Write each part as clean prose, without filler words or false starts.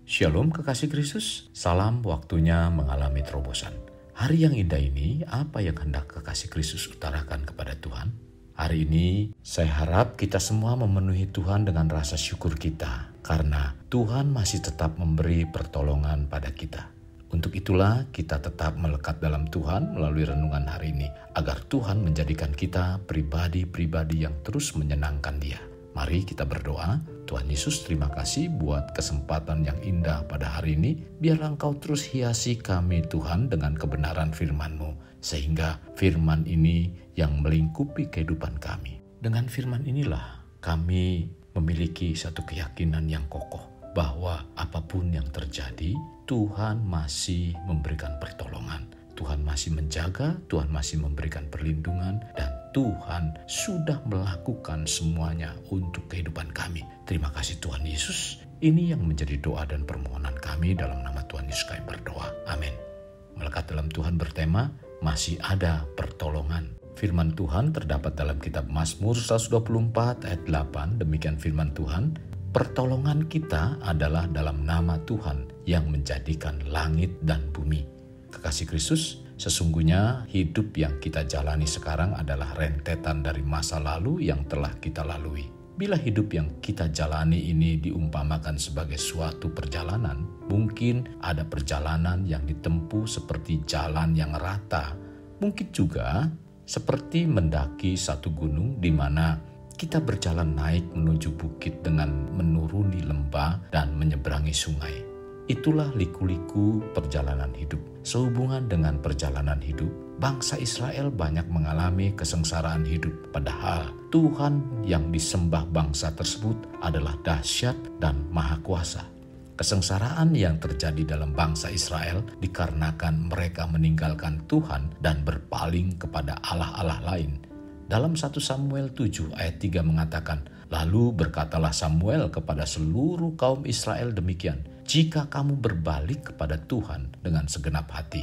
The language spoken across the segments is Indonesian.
Shalom kekasih Kristus, salam waktunya mengalami terobosan. Hari yang indah ini, apa yang hendak kekasih Kristus utarakan kepada Tuhan? Hari ini, saya harap kita semua memenuhi Tuhan dengan rasa syukur kita, karena Tuhan masih tetap memberi pertolongan pada kita. Untuk itulah kita tetap melekat dalam Tuhan melalui renungan hari ini, agar Tuhan menjadikan kita pribadi-pribadi yang terus menyenangkan Dia. Mari kita berdoa. Tuhan Yesus, terima kasih buat kesempatan yang indah pada hari ini. Biarlah Engkau terus hiasi kami Tuhan dengan kebenaran firman-Mu, sehingga firman ini yang melingkupi kehidupan kami. Dengan firman inilah kami memiliki satu keyakinan yang kokoh, bahwa apapun yang terjadi, Tuhan masih memberikan pertolongan. Tuhan masih menjaga, Tuhan masih memberikan perlindungan, dan Tuhan sudah melakukan semuanya untuk kehidupan kami. Terima kasih Tuhan Yesus. Ini yang menjadi doa dan permohonan kami dalam nama Tuhan Yesus kami berdoa. Amin. Melekat dalam Tuhan bertema, masih ada pertolongan. Firman Tuhan terdapat dalam kitab Mazmur 124 ayat 8. Demikian firman Tuhan, pertolongan kita adalah dalam nama Tuhan yang menjadikan langit dan bumi. Kekasih Kristus, sesungguhnya hidup yang kita jalani sekarang adalah rentetan dari masa lalu yang telah kita lalui. Bila hidup yang kita jalani ini diumpamakan sebagai suatu perjalanan, mungkin ada perjalanan yang ditempuh seperti jalan yang rata. Mungkin juga seperti mendaki satu gunung di mana kita berjalan naik menuju bukit dengan menuruni lembah dan menyeberangi sungai. Itulah liku-liku perjalanan hidup. Sehubungan dengan perjalanan hidup, bangsa Israel banyak mengalami kesengsaraan hidup. Padahal Tuhan yang disembah bangsa tersebut adalah dahsyat dan maha kuasa. Kesengsaraan yang terjadi dalam bangsa Israel dikarenakan mereka meninggalkan Tuhan dan berpaling kepada allah-allah lain. Dalam 1 Samuel 7 ayat 3 mengatakan, lalu berkatalah Samuel kepada seluruh kaum Israel demikian, jika kamu berbalik kepada Tuhan dengan segenap hati,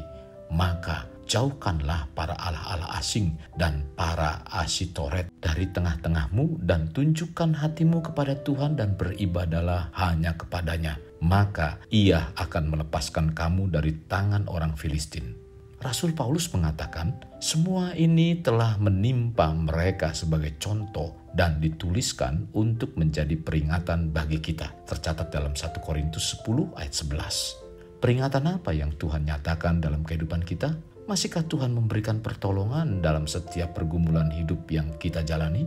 maka jauhkanlah para allah-allah asing dan para Asitoret dari tengah-tengahmu dan tunjukkan hatimu kepada Tuhan dan beribadahlah hanya kepadanya. Maka ia akan melepaskan kamu dari tangan orang Filistin. Rasul Paulus mengatakan, semua ini telah menimpa mereka sebagai contoh dan dituliskan untuk menjadi peringatan bagi kita. Tercatat dalam 1 Korintus 10 ayat 11. Peringatan apa yang Tuhan nyatakan dalam kehidupan kita? Masihkah Tuhan memberikan pertolongan dalam setiap pergumulan hidup yang kita jalani?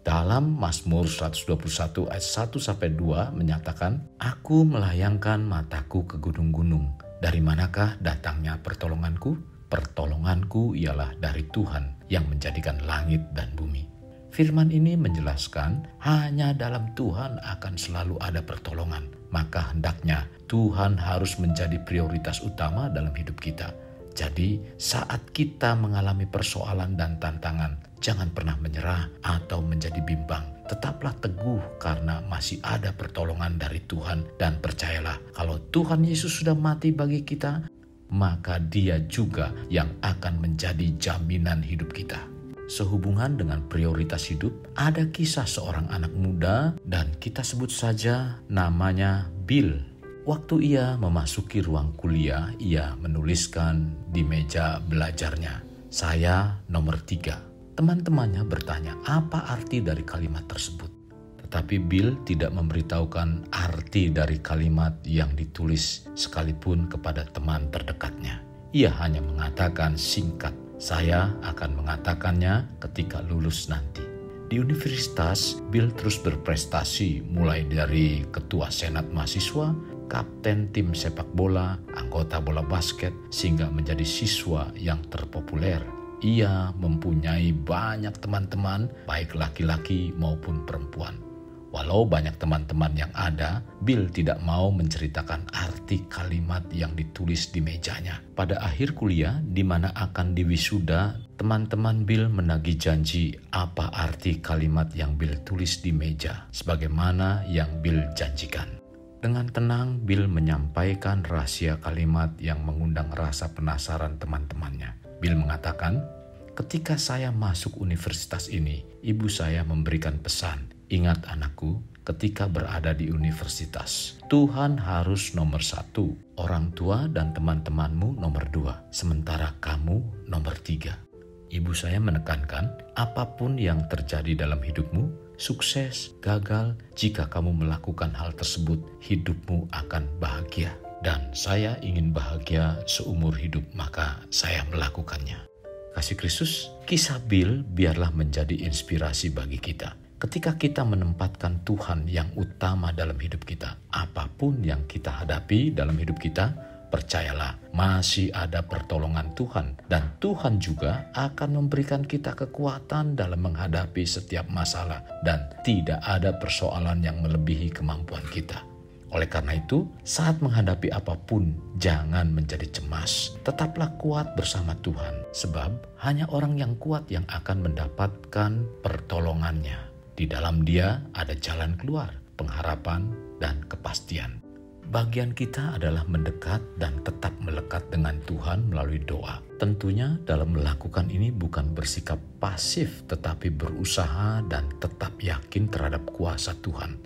Dalam Mazmur 121 ayat 1-2 menyatakan, aku melayangkan mataku ke gunung-gunung. Dari manakah datangnya pertolonganku? Pertolonganku ialah dari Tuhan yang menjadikan langit dan bumi. Firman ini menjelaskan hanya dalam Tuhan akan selalu ada pertolongan. Maka hendaknya Tuhan harus menjadi prioritas utama dalam hidup kita. Jadi saat kita mengalami persoalan dan tantangan, jangan pernah menyerah atau menjadi bimbang. Tetaplah teguh karena masih ada pertolongan dari Tuhan, dan percayalah kalau Tuhan Yesus sudah mati bagi kita, maka Dia juga yang akan menjadi jaminan hidup kita. Sehubungan dengan prioritas hidup, ada kisah seorang anak muda dan kita sebut saja namanya Bill. Waktu ia memasuki ruang kuliah, ia menuliskan di meja belajarnya, saya nomor 3. Teman-temannya bertanya apa arti dari kalimat tersebut. Tetapi Bill tidak memberitahukan arti dari kalimat yang ditulis sekalipun kepada teman terdekatnya. Ia hanya mengatakan singkat, saya akan mengatakannya ketika lulus nanti. Di universitas, Bill terus berprestasi mulai dari ketua senat mahasiswa, kapten tim sepak bola, anggota bola basket, sehingga menjadi siswa yang terpopuler. Ia mempunyai banyak teman-teman, baik laki-laki maupun perempuan. Walau banyak teman-teman yang ada, Bill tidak mau menceritakan arti kalimat yang ditulis di mejanya. Pada akhir kuliah, di mana akan diwisuda, teman-teman Bill menagih janji apa arti kalimat yang Bill tulis di meja, sebagaimana yang Bill janjikan. Dengan tenang, Bill menyampaikan rahasia kalimat yang mengundang rasa penasaran teman-temannya. Bill mengatakan, ketika saya masuk universitas ini, ibu saya memberikan pesan, ingat anakku, ketika berada di universitas. Tuhan harus nomor 1, orang tua dan teman-temanmu nomor 2, sementara kamu nomor 3. Ibu saya menekankan, apapun yang terjadi dalam hidupmu, sukses, gagal, jika kamu melakukan hal tersebut, hidupmu akan bahagia. Dan saya ingin bahagia seumur hidup, maka saya melakukannya. Kasih Kristus, kisah Bill biarlah menjadi inspirasi bagi kita. Ketika kita menempatkan Tuhan yang utama dalam hidup kita, apapun yang kita hadapi dalam hidup kita, percayalah masih ada pertolongan Tuhan, dan Tuhan juga akan memberikan kita kekuatan dalam menghadapi setiap masalah, dan tidak ada persoalan yang melebihi kemampuan kita. Oleh karena itu, saat menghadapi apapun, jangan menjadi cemas. Tetaplah kuat bersama Tuhan, sebab hanya orang yang kuat yang akan mendapatkan pertolongannya. Di dalam Dia ada jalan keluar, pengharapan, dan kepastian. Bagian kita adalah mendekat dan tetap melekat dengan Tuhan melalui doa. Tentunya dalam melakukan ini bukan bersikap pasif, tetapi berusaha dan tetap yakin terhadap kuasa Tuhan.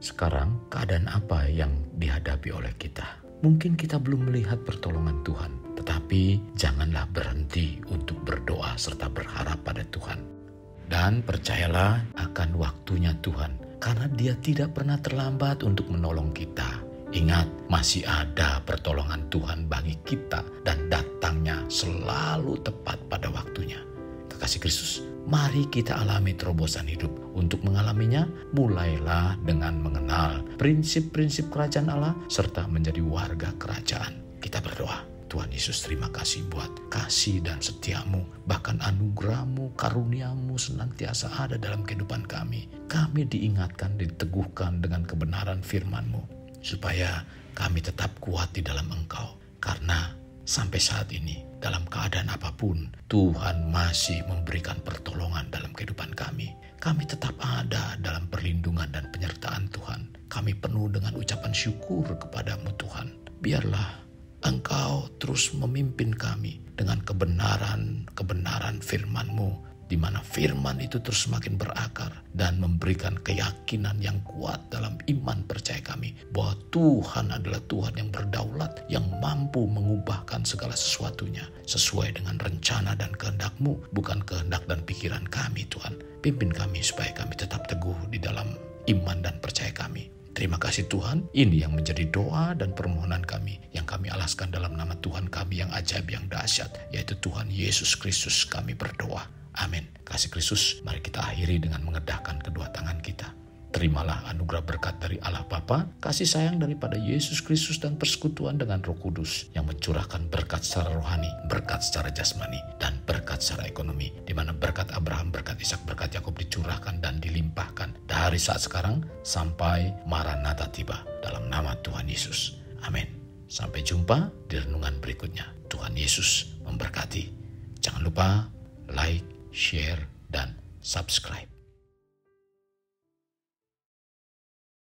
Sekarang, keadaan apa yang dihadapi oleh kita? Mungkin kita belum melihat pertolongan Tuhan, tetapi janganlah berhenti untuk berdoa serta berharap pada Tuhan. Dan percayalah akan waktunya Tuhan, karena Dia tidak pernah terlambat untuk menolong kita. Ingat, masih ada pertolongan Tuhan bagi kita dan datangnya selalu tepat pada waktunya. Kekasih Kristus, mari kita alami terobosan hidup. Untuk mengalaminya, mulailah dengan mengenal prinsip-prinsip kerajaan Allah serta menjadi warga kerajaan. Kita berdoa. Tuhan Yesus, terima kasih buat kasih dan setiamu, bahkan anugerahmu, karuniamu senantiasa ada dalam kehidupan kami. Kami diingatkan, diteguhkan dengan kebenaran firman-Mu, supaya kami tetap kuat di dalam Engkau. Karena sampai saat ini, dalam keadaan apapun, Tuhan masih memberikan pertolongan dalam kehidupan kami. Kami tetap ada dalam perlindungan dan penyertaan Tuhan. Kami penuh dengan ucapan syukur kepadamu Tuhan. Biarlah Engkau terus memimpin kami dengan kebenaran firman-Mu, di mana firman itu terus semakin berakar dan memberikan keyakinan yang kuat dalam iman percaya kami bahwa Tuhan adalah Tuhan yang berdaulat, yang mampu mengubahkan segala sesuatunya sesuai dengan rencana dan kehendak-Mu, bukan kehendak dan pikiran kami. Tuhan, pimpin kami supaya kami tetap teguh di dalam iman dan percaya kami. Terima kasih Tuhan, ini yang menjadi doa dan permohonan kami yang kami alaskan dalam nama Tuhan kami yang ajaib, yang dahsyat, yaitu Tuhan Yesus Kristus. Kami berdoa. Amin. Kasih Kristus, mari kita akhiri dengan mengedahkan kedua tangan kita. Terimalah anugerah berkat dari Allah Bapa, kasih sayang daripada Yesus Kristus, dan persekutuan dengan Roh Kudus yang mencurahkan berkat secara rohani, berkat secara jasmani, dan berkat secara ekonomi, di mana berkat Abraham, berkat Ishak, berkat Yakub dicurahkan dan dilimpahkan dari saat sekarang sampai Maranatha tiba, dalam nama Tuhan Yesus. Amin. Sampai jumpa di renungan berikutnya. Tuhan Yesus memberkati. Jangan lupa like, share, dan subscribe.